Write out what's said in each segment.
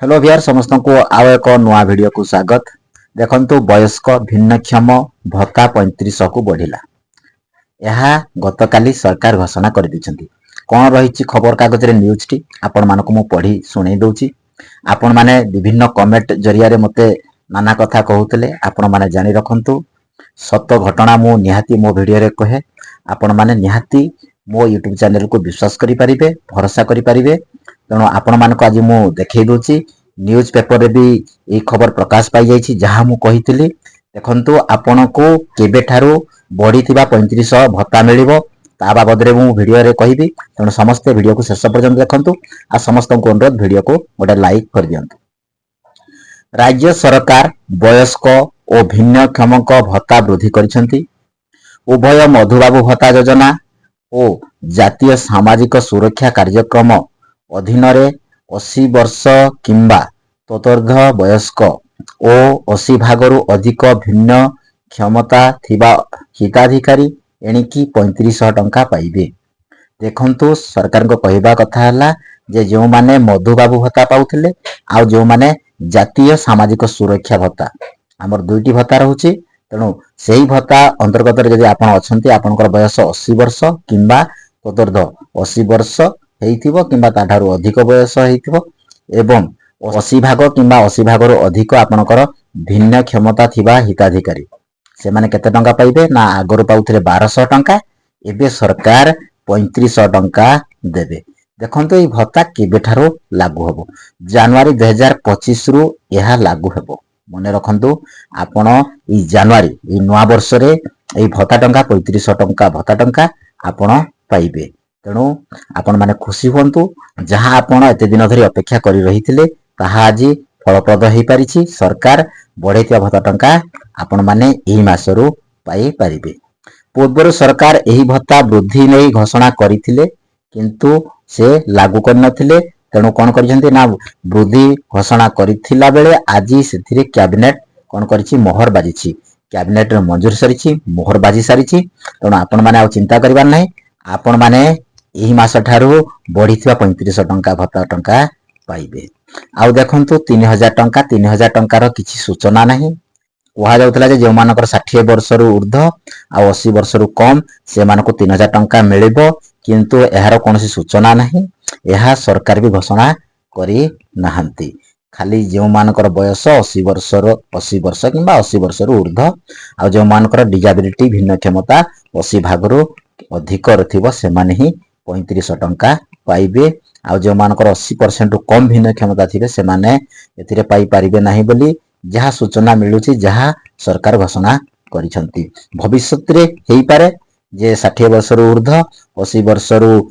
Hello भियार समस्त को आउ एक नुआ वीडियो को स्वागत। देखंतु वयस्क भिन्नक्षम भत्ता 3500 को बढ़िला। यह गतकाली सरकार घोषणा कर दिछंती। कोन रहिछि खबर कागज रे न्यूज टी आपण मानको मु पढी सुनै दउछि। आपण माने विभिन्न कमेंट जरिया रे मते नाना कथा कहउतले आपण माने जानि रखंतु। सत्य घटना मु निहाती मो वीडियो रे कहे आपण माने निहाती मो YouTube चैनल को विश्वास करि परिबे, भरोसा करि परिबे। तेणु आपण मानको आज मु देखै दउछि न्यूज पेपर रे भी ए खबर प्रकाश पाई जाइछि जहा मु कहितली। देखंतु आपण को केबे ठारू बढी थिबा 3500 भत्ता मिलिबो ता बाबद रे मु वीडियो रे कहिबी। तेणु समस्त वीडियो को शेष पर्यंत देखंतु आ समस्त को अनुरोध वीडियो को गोटे लाइक कर दियंतु। राज्य सरकार वयस्क और भिन्नक्षमक भत्ता वृद्धि करिसंती। उभय मधुबाबू भत्ता योजना और जातीय सामाजिक सुरक्षा कार्यक्रम अधीन रे 80 वर्ष किंबा ततोर्ध वयस्क और 80 भागरु अधिक भिन्न क्षमता थिबा हिताधिकारी एणिकी 3500 टंका पाइबे। देखंतु सरकार को कहबा कथा हला जे जो माने मधुबाबू भत्ता पाउथिले आ जो माने जातीय सामाजिक सुरक्षा भत्ता हमर दुईटी भत्ता रहउची। तेणु सेही भत्ता अंतर्गत रे जदि आपण अछंती आपनकर बयस 80 वर्ष किंबा ततोर्ध 80 वर्ष हेइथिबो किंबा ताठारु अधिक बयस हेइथिबो एवं 80 भाग किंबा 80 भागरु अधिक आपनकर भिन्न क्षमता थिबा हिताधिकारी से माने केते टंका पाइबे ना आगरु पाउथिले 1200 टंका एबे सरकार 3500 टंका देबे। देखंतु ए भत्ता केबे ठारो लागू हबो जनवरी 2025 रु एहा लागू हबो। मने रखंतु आपण ई जनवरी ई नवा वर्ष रे ए भत्ता टंका 3500 टंका भत्ता टंका आपण पाइबे। तेणु आपण माने खुशी हुंतु जहां आपण एते दिन धरि अपेक्षा करि रहिथिले ताहा आज फलप्रद हेइ परिछि। सरकार बढ़ैतिया भत्ता टंका आपण माने एही मासरु पाई परिबे। पूर्वरु सरकार एही भत्ता वृद्धि नै घोषणा करिथिले किंतु से लागू कर नथिले। तेणु कोन करिसंती ना वृद्धि घोषणा करिथिला बेले आज सेथिरे कैबिनेट कोन करिछि मोहर बाजिछि। कैबिनेट रे मंजूर सरिछि मोहर बाजी सारिछि। तेणु आपण माने आ चिंता करिबार नै। आपण माने एही मास ठारू बढ़ीथिबा 3500 टंका भत्ता टंका पाइबे। आउ देखंतु 3000 टंका 3000 टंकार किछि सूचना नाही। कहा जाउतला जे जो मानकर 60 वर्ष रु ऊर्ध्व आ 80 वर्ष रु कम से मानको 3000 टंका मिलिबो किंतु एहार कोनोसी सूचना नाही। एहा सरकार भी घोषणा करि नाहंती। खाली जो मानकर बयस 80 वर्ष किंबा 80 वर्ष रु ऊर्ध्व आ जो मानकर डिसेबिलिटी भिन्न क्षमता 80 भागरु अधिक रथिबो से माने ही 3500 टंका पाइबे। आ जो मानकर 80% कम भिन्न क्षमता थिबे से माने एथिरे पाई पारिबे नाही बोली जहा सूचना मिलुची जहा सरकार घोषणा करिसंती। भविष्यत रे हेइ पारे जे 60 वर्ष रु ऊर्ध्व 80 वर्ष रु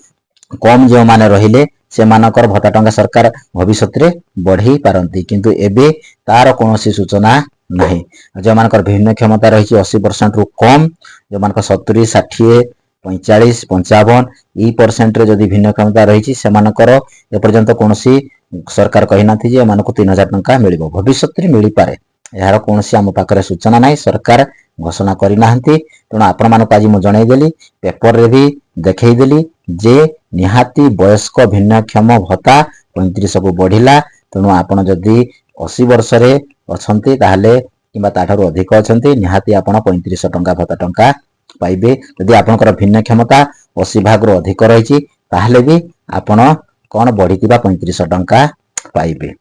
कम जो माने रहिले से मानकर भत्ता टंका सरकार भविष्यत रे बढ़ेई पारंती किंतु एबे तार कोनोसी सूचना नाही। जो मानकर भिन्न क्षमता रहिछि 80% रु कम जो मानकर 70 60 45 55 ई परसेंट रे जदि भिन्न क्षमता रहिछि से मानकर ए पर्यंत कोनोसी सरकार कहि नाथि जे मानको 3000 टंका मिलिबो। भविष्यत रे मिलि पारे एहार कोनोसी हम पाखरे सूचना नाही। सरकार घोषणा करि नाहंती। तेणु आपण मानको आज मु जणाई देली पेपर रे भी देखै देली जे निहाती वयस्क भिन्नक्षम भत्ता 3500 को बढ़िला। तेणु आपण जदि 80 वर्ष रे अछंती ताहाले किबा ताठारु अधिक अछंती निहाती आपण 3500 टंका भत्ता टंका पाइबे। यदि आपनकर भिन्न क्षमता 80 भाग रो अधिक रहिछि ताहाले भी आपण कोन बढ़ीतिबा 3500 टंका पाइबे।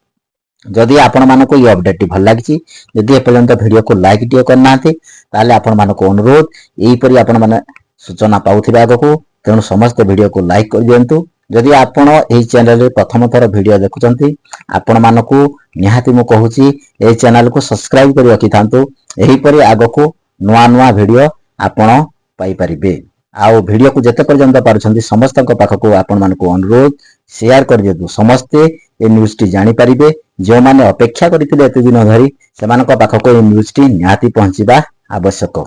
जदि आपण मानको ई अपडेट भल लागिछि यदि ए पर्यंत वीडियो को लाइक दियो करनाथि ताहाले आपण मानको अनुरोध एही परि आपण माने सूचना पाउथिबा आगको। तेणु समस्त वीडियो को लाइक कर दियंतु। जदि आपण एही चैनल रे प्रथम थर वीडियो देखुचंती आपण मानको निहाती मु कहूछि एही चैनल को सब्सक्राइब करि रखिथांतु। एही परि आगको नुआ नुआ वीडियो आपण पाई परिबे। आउ वीडियो को जते पर्यंत पारुछंती समस्त को पाखको आपण मानको अनुरोध शेयर कर दियंतु। समस्ते ए न्यूज टी जानि परिबे। जो माने अपेक्षा करिथिले एते दिन धरि सेमानक पाखको ए न्यूज टी निहाती पहुंचीबा आवश्यक।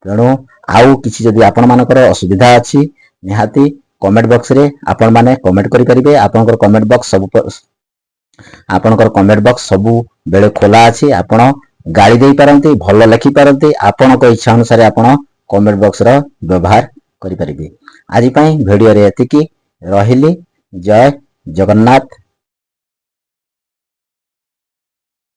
तेणु आउ किछि जदि आपण मानकर असुविधा अछि निहाती कमेंट बॉक्स रे आपण माने कमेंट करि परिबे। आपनकर कमेंट बॉक्स सबु बेले खोला अछि। आपण गाली देई पारंती भलो लिखि पारंती आपनक इच्छा अनुसार आपण कमेंट बॉक्स रो व्यवहार करि परिबे। आज पई वीडियो रे एतिकी रहिली। जय जगन्नाथ।